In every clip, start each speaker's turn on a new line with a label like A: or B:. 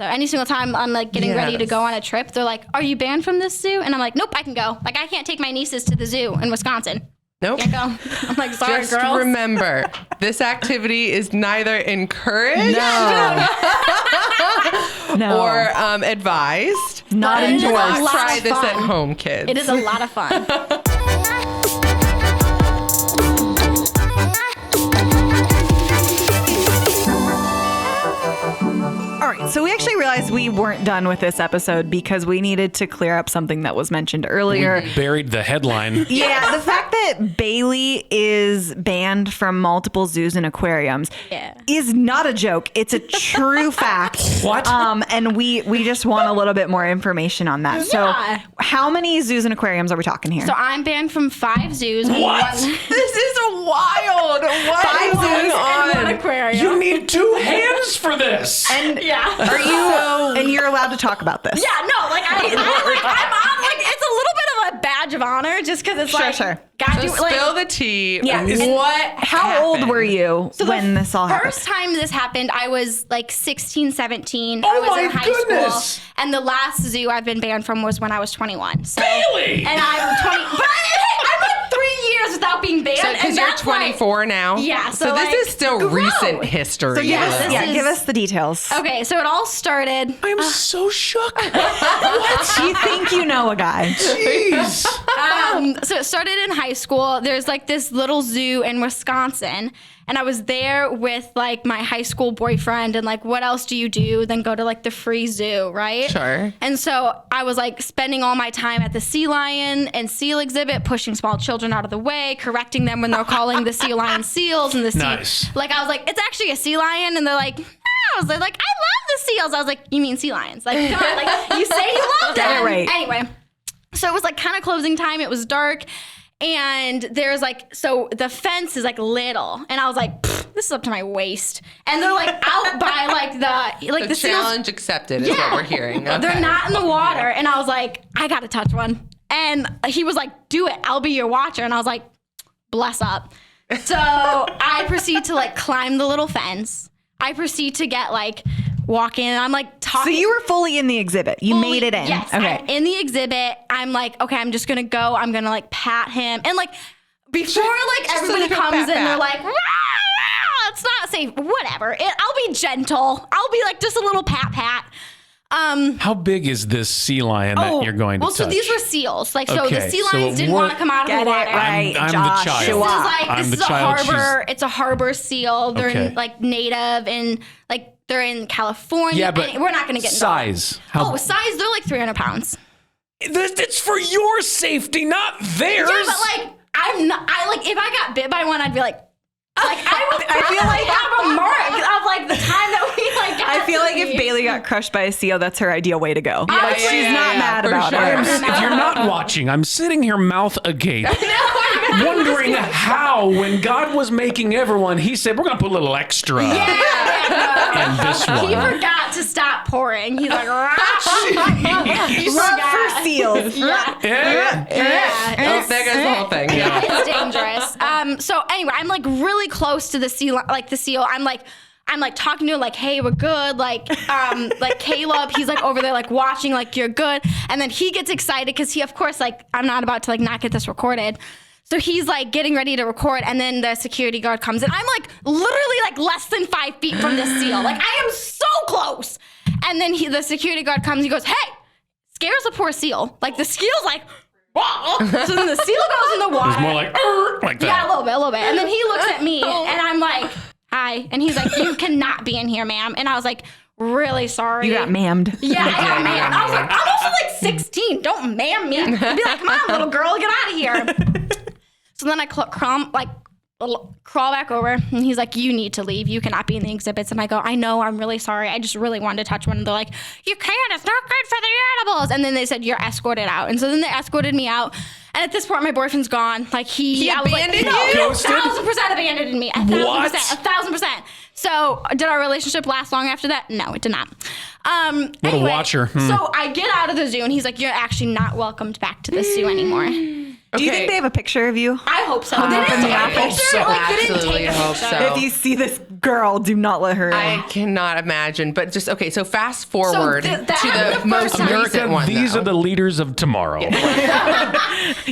A: So any single time I'm like getting ready to go on a trip, they're like, "Are you banned from this zoo?" And I'm like, "Nope, I can go. Like I can't take my nieces to the zoo in Wisconsin."
B: Nope.
A: Can't go. I'm like, sorry,
B: Just
A: girls.
B: remember, this activity is neither encouraged or advised.
C: Not
A: endorsed.
B: Do not
A: Lots
B: try
A: of
B: this
A: fun.
B: at home, kids.
A: It is a lot of fun.
C: All right, so we actually realized we weren't done with this episode because we needed to clear up something that was mentioned earlier.
D: Buried the headline.
C: Yeah, the fact that Bailey is banned from multiple zoos and aquariums is not a joke. It's a true fact.
D: What?
C: And we just want a little bit more information on that.
A: Yeah.
C: So how many zoos and aquariums are we talking here?
A: So I'm banned from 5 zoos.
D: What?
B: This is wild. What
C: 5
B: is going
C: zoos and
B: on?
A: One aquarium.
D: You need 2 hands for this.
C: And
A: Are
C: you? And you're allowed to talk about this.
A: Yeah, no, like I'm on, like it's a little bit of a badge of honor just because it's
C: Sure.
A: God,
B: So
A: like,
B: spill the tea.
C: Yeah. How old were you when this all happened?
A: First time this happened, I was like 16, 17.
D: Oh
A: I was
D: my
A: in high
D: goodness.
A: school. And the last zoo I've been banned from was when I was 21. So,
D: Bailey!
A: And I'm 20. But I'm like 3 years without being banned.
B: So
A: and
B: because you're
A: that's
B: 24 now?
A: Yeah,
B: So
A: so,
B: this
A: like,
B: is still
A: gross.
B: recent history.
C: So give us,
A: this is-
C: give us the details.
A: Okay, so it all started.
D: I'm so shook.
C: You think you know a guy?
D: Jeez.
A: So it started in high school. There's like this little zoo in Wisconsin. And I was there with like my high school boyfriend and like, what else do you do? Then go to like the free zoo, right?
B: Sure.
A: And so I was like spending all my time at the sea lion and seal exhibit, pushing small children out of the way, correcting them when they're calling the sea lion seals and the sea.
D: Nice.
A: Like I was like, it's actually a sea lion. And they're like, no. They're like, I love the seals. I was like, you mean sea lions? Like, come on, like you say you love them.
C: Get it right.
A: Anyway, so it was like kind of closing time. It was dark. And there's like, so the fence is like little. And I was like, this is up to my waist. And they're like out by like the seals.
B: Challenge accepted is what we're hearing. Okay.
A: They're not in the water. And I was like, I got to touch one. And he was like, do it. I'll be your watcher. And I was like, bless up. So I proceed to like climb the little fence. I proceed to get like walking. And I'm like talking.
C: So you were fully in the exhibit. You
A: Fully-
C: made it in.
A: Yes.
C: Okay.
A: I'm in the exhibit. I'm like, okay, I'm just gonna go. I'm gonna like pat him. And like before like
B: Just
A: everybody
B: like a
A: comes in,
B: pat.
A: they're like, rah, rah, it's not safe. Whatever. I'll be gentle. I'll be like just a little pat.
D: How big is this sea lion that you're going to touch?
A: So these were seals. Like, so
D: Okay,
A: the sea
D: so
A: lions
D: it
A: didn't want to
D: weren't-
A: come out of
C: Get
A: the
C: it
A: water.
C: right,
D: I'm the
C: Joshua.
D: child.
A: This is like
D: I'm
A: this
D: the
A: is a
D: child.
A: harbor. It's a harbor seal. They're
D: Okay.
A: in, like native and like they're in California.
D: Yeah, but
A: and we're not going to get into all that.
D: size.
A: Size. They're like 300 pounds.
D: It's for your safety, not theirs.
A: Yeah, but like I'm not. I like if I got bit by one, I'd be like I would.
C: I feel like-
A: have a mark of like the time that we like. Got
C: I feel
A: to
C: like if
A: meet.
C: Bailey got crushed by a seal, that's her ideal way to go.
A: Yeah,
C: Like
A: yeah,
C: she's not mad
B: for
C: about
B: sure.
C: it.
D: If you're not watching, I'm sitting here mouth agape, wondering how, when God was making everyone, he said, we're going to put a little extra in this
A: He
D: one.
A: forgot to stop pouring. He's like, he
C: Love
A: forgot.
C: for seals.
A: Yeah.
D: Yeah.
B: Oh, there goes the whole thing. Yeah.
A: It's dangerous. So anyway, I'm like really close to the seal. I'm like talking to him like, hey, we're good. Like Caleb, he's like over there like watching, like you're good. And then he gets excited because he, of course, like I'm not about to like not get this recorded. So he's like getting ready to record, and then the security guard comes in. I'm like literally like less than 5 feet from this seal. Like I am so close. And then the security guard comes. He goes, hey, scares a poor seal. Like the seal's like, whoa. So then the seal goes in the water.
D: It's more like
A: Yeah, a
D: that.
A: little bit. And then he looks at me and I'm like, hi. And he's like, you cannot be in here, ma'am. And I was like, really sorry.
C: You got mammed.
A: Yeah, I got mammed. I was like, I'm also like 16. Don't mam me. I'd be like, come on, little girl, get out of here. So then I crawl back over and he's like, you need to leave. You cannot be in the exhibits. And I go, I know, I'm really sorry. I just really wanted to touch one. And they're like, you can't. It's not good for the animals. And then they said, you're escorted out. And so then they escorted me out. And at this point, my boyfriend's gone. Like
B: He
A: I was like,
B: abandoned
A: no,
B: you?
D: Ghosted?
A: 1,000% abandoned me. 1,000%. So did our relationship last long after that? No, it did not.
D: What a watcher.
A: So I get out of the zoo and he's like, you're actually not welcomed back to the zoo anymore.
C: Do you think they have a picture of you?
A: I hope so.
C: Hung
A: They
C: up
A: didn't
C: in the
A: take a
C: office?
A: picture. Like, they didn't
B: Absolutely
A: take a
B: hope
A: picture.
B: so.
C: If you see this Girl, do not let her in.
B: I cannot imagine. But just, okay, so fast forward
A: that
B: to
A: happened
B: the
A: the
B: most
A: first time.
D: America,
B: recent one.
D: these
B: though.
D: are the leaders of tomorrow.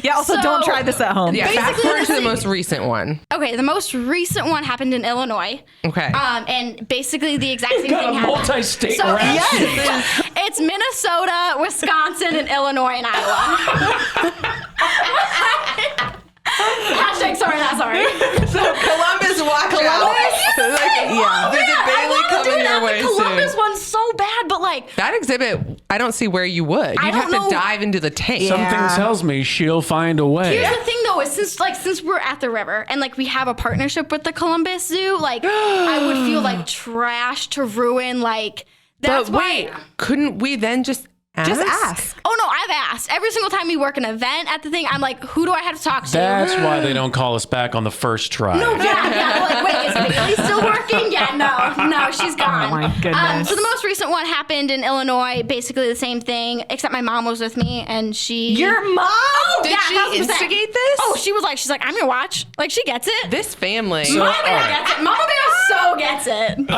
C: Yeah, also
A: So-
C: don't try this at home.
B: Yeah, fast
A: Basically,
B: forward to the
A: this-
B: most recent one.
A: Okay, the most recent one happened in Illinois.
B: Okay.
A: And basically the exact same
D: Got
A: thing
D: a
A: happened.
D: multi-state
A: So
D: rap sheet.
A: it's Minnesota, Wisconsin, and Illinois and Iowa. Hashtag sorry, not sorry.
B: So Columbus, watch out.
C: Yeah.
B: There's a Bailey coming your way
A: The Columbus
B: soon.
A: one's so bad, but like,
B: That exhibit, I don't see where you would.
A: I
B: You'd
A: don't
B: have
A: know.
B: to dive into the tank.
C: Yeah.
D: Something tells me she'll find a way.
A: here's the thing though, is since we're at the river and like we have a partnership with the Columbus Zoo, like I would feel like trash to ruin like. That's
B: But wait,
A: why.
B: couldn't we then just ask?
C: Just ask.
A: Oh no, I've asked every single time we work an event at the thing. I'm like, who do I have to talk to?
D: That's why they don't call us back on the first try.
A: Yeah. Like, wait, is Bailey still working? Yeah, no, she's gone.
C: Oh my goodness.
A: So the most recent one happened in Illinois, basically the same thing, except my mom was with me and she.
C: Your mom?
B: Did
A: Yeah,
B: she
A: 1000%.
B: instigate this?
A: Oh, she's like, I'm gonna watch. Like, she gets it.
B: This family.
A: Mama Bear gets it. Mama Bear so gets it.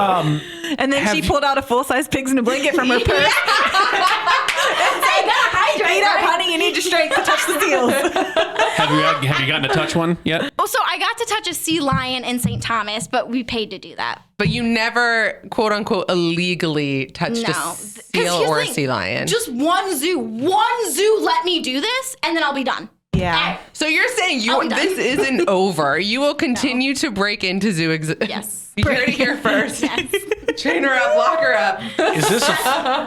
C: And then she pulled out a full-size pigs in a blanket from her purse.
A: I gotta hydrate.
C: Eat up,
A: right?
C: honey. You need your strength to touch the seals.
D: Have you gotten to touch one yet?
A: Oh, so I got to touch a sea lion in St. Thomas, but we paid to do that.
B: But you never, quote unquote, illegally touched a
A: 'Cause
B: seal
A: here's
B: or
A: the
B: a
A: thing,
B: sea lion.
A: Just one zoo let me do this, and then I'll be done.
C: Yeah.
B: So you're saying
A: I'll be done.
B: this isn't over. You will continue to break into zoo
A: Yes.
B: You heard it here first.
A: Yes.
B: Chain her up, lock her up.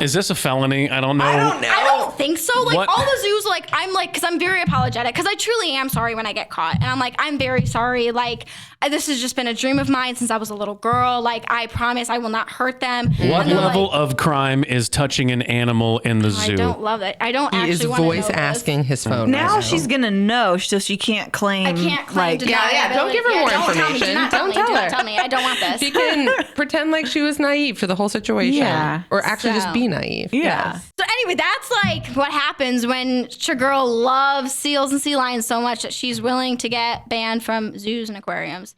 D: Is this a felony? I don't know.
B: I don't know.
A: I don't think so. Like
D: What?
A: all the zoos, like I'm like, because I'm very apologetic, because I truly am sorry when I get caught, and I'm like, I'm very sorry. Like this has just been a dream of mine since I was a little girl. Like I promise I will not hurt them.
D: What
A: And they're
D: level
A: like,
D: of crime is touching an animal in the zoo?
A: I don't love it. I don't
B: He
A: actually
B: is
A: want to know
B: voice
A: this.
B: asking his phone.
C: Now
B: right
C: she's gonna know, so she can't claim.
A: I can't claim
C: like,
A: to
B: Yeah, don't give her more
A: Don't tell me.
B: information.
A: Do not tell
B: Don't
A: me.
B: tell
A: Do
B: her.
A: not tell me. I don't want this.
B: She can pretend like she was naive to the whole situation.
C: Yeah.
B: Or actually just
A: So-
B: be naive.
C: Yeah.
A: So anyway, that's like what happens when your girl loves seals and sea lions so much that she's willing to get banned from zoos and aquariums.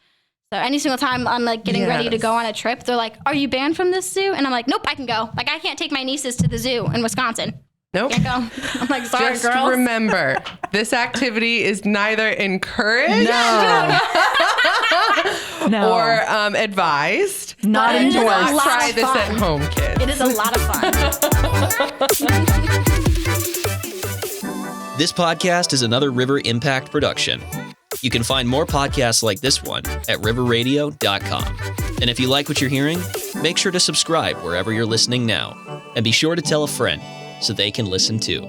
A: So any single time I'm like getting ready to
B: Yes.
A: go on a trip, they're like, "Are you banned from this zoo?" And I'm like, "Nope, I can go. Like I can't take my nieces to the zoo in Wisconsin.
B: Nope.
A: Can't go." I'm like, "Sorry,
B: Just
A: girls."
B: remember, this activity is neither encouraged
C: No.
B: or advised.
C: Not
A: But it is a
C: endorsed.
A: lot
B: Try
A: of
B: this
A: fun.
B: at home, kids.
A: It is a lot of fun.
E: This podcast is another River Impact production. You can find more podcasts like this one at riverradio.com. And if you like what you're hearing, make sure to subscribe wherever you're listening now. And be sure to tell a friend so they can listen too.